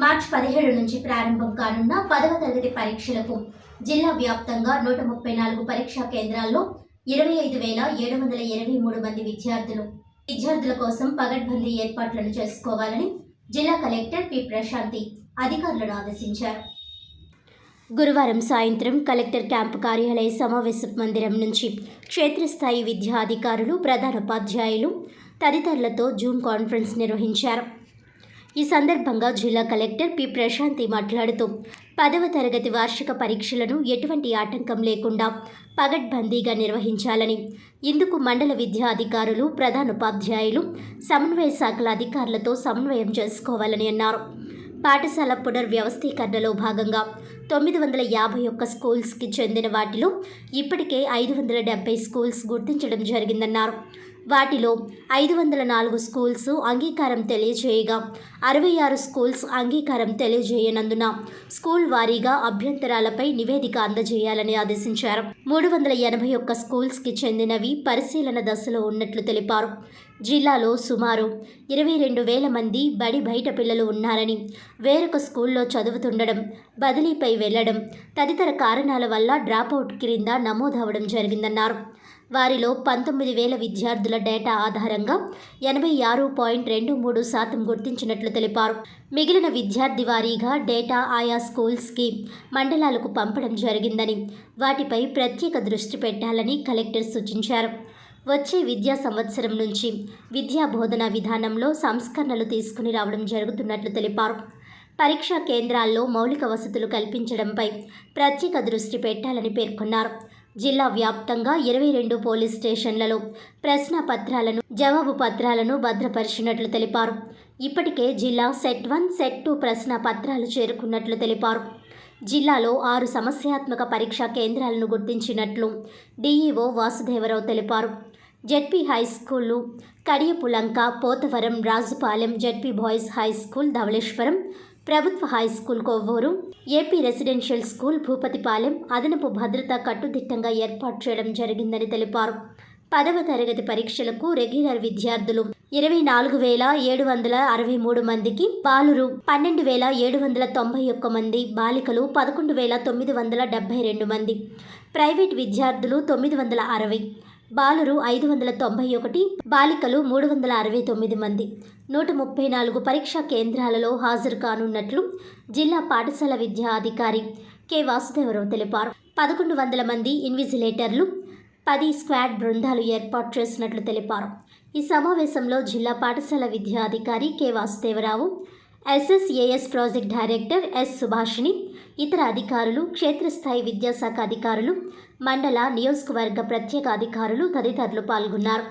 మార్చి 17 నుంచి ప్రారంభం కానున్న 10వ తరగతి పరీక్షలకు జిల్లా వ్యాప్తంగా 134 పరీక్షా కేంద్రాల్లో 25,723 మంది విద్యార్థుల కోసం పగడ్బందీ ఏర్పాట్లను చేసుకోవాలని జిల్లా కలెక్టర్ పి ప్రశాంతి అధికారులను ఆదేశించారు. గురువారం సాయంత్రం కలెక్టర్ క్యాంపు కార్యాలయ సమావేశ మందిరం నుంచి క్షేత్రస్థాయి విద్యా అధికారులు, ప్రధానోపాధ్యాయులు తదితరులతో జూమ్ కాన్ఫరెన్స్ నిర్వహించారు. ఈ సందర్భంగా జిల్లా కలెక్టర్ పి ప్రశాంతి మాట్లాడుతూ 10వ తరగతి వార్షిక పరీక్షలను ఎటువంటి ఆటంకం లేకుండా పగడ్బందీగా నిర్వహించాలని, ఇందుకు మండల విద్యా అధికారులు, ప్రధానోపాధ్యాయులు, సమన్వయ శాఖల అధికారులతో సమన్వయం చేసుకోవాలని అన్నారు. పాఠశాల పునర్వ్యవస్థీకరణలో భాగంగా 951 స్కూల్స్కి చెందిన వాటిలో ఇప్పటికే 570 స్కూల్స్ గుర్తించడం జరిగిందన్నారు. వాటిలో 504 స్కూల్స్ అంగీకారం తెలియజేయగా 66 స్కూల్స్ అంగీకారం తెలియజేయనందున స్కూల్ వారీగా అభ్యంతరాలపై నివేదిక అందజేయాలని ఆదేశించారు. 381 స్కూల్స్కి చెందినవి పరిశీలన దశలో ఉన్నట్లు తెలిపారు. జిల్లాలో సుమారు 22,000 మంది బడి బయట పిల్లలు ఉన్నారని, వేరొక స్కూల్లో చదువుతుండడం, బదిలీపై వెళ్లడం తదితర కారణాల వల్ల డ్రాపౌట్ క్రింద నమోదవడం జరిగిందన్నారు. వారిలో 19,000 విద్యార్థుల డేటా ఆధారంగా 86.23% గుర్తించినట్లు తెలిపారు. మిగిలిన విద్యార్థి వారీగా డేటా ఆయా స్కూల్స్కి, మండలాలకు పంపడం జరిగిందని, వాటిపై ప్రత్యేక దృష్టి పెట్టాలని కలెక్టర్ సూచించారు. వచ్చే విద్యా సంవత్సరం నుంచి విద్యా బోధనా విధానంలో సంస్కరణలు తీసుకుని రావడం జరుగుతున్నట్లు తెలిపారు. పరీక్షా కేంద్రాల్లో మౌలిక వసతులు కల్పించడంపై ప్రత్యేక దృష్టి పెట్టాలని పేర్కొన్నారు. జిల్లా వ్యాప్తంగా 22 పోలీస్ స్టేషన్లలో ప్రశ్న పత్రాలను, జవాబు పత్రాలను భద్రపరిచినట్లు తెలిపారు. ఇప్పటికే జిల్లా సెట్ 1, సెట్ 2 ప్రశ్న పత్రాలు చేరుకున్నట్లు తెలిపారు. జిల్లాలో 6 సమస్యాత్మక పరీక్షా కేంద్రాలను గుర్తించినట్లు డిఈఓ వాసుదేవరావు తెలిపారు. జెడ్పీ హై స్కూళ్లు Kadiyapulanka, Pothavaram, Rajupalem, ZP boys high school Dhavaleswaram, ప్రభుత్వ high school Kovvur, AP residential school Bhupathipalem అదనపు భద్రత కట్టుదిట్టంగా ఏర్పాటు చేయడం జరిగిందని తెలిపారు. 10వ తరగతి పరీక్షలకు రెగ్యులర్ విద్యార్థులు 24,763 మందికి, బాలురు 12,791 మంది, బాలికలు 11,972 మంది, ప్రైవేట్ విద్యార్థులు 960, బాలురు 591, బాలికలు 369 మంది 134 పరీక్షా కేంద్రాలలో హాజరు కానున్నట్లు జిల్లా పాఠశాల విద్యా అధికారి కె వాసుదేవరావు తెలిపారు. 1100 మంది ఇన్విజిలేటర్లు, 10 స్క్వాడ్ బృందాలు ఏర్పాటు చేసినట్లు తెలిపారు. ఈ సమావేశంలో జిల్లా పాఠశాల విద్యా అధికారి K Vasudevarao, SSAS project director S Subhashini, ఇతర అధికారులు, క్షేత్రస్థాయి విద్యాశాఖ అధికారులు, మండల, నియోజకవర్గ ప్రత్యేక అధికారులు తదితరులు పాల్గొన్నారు.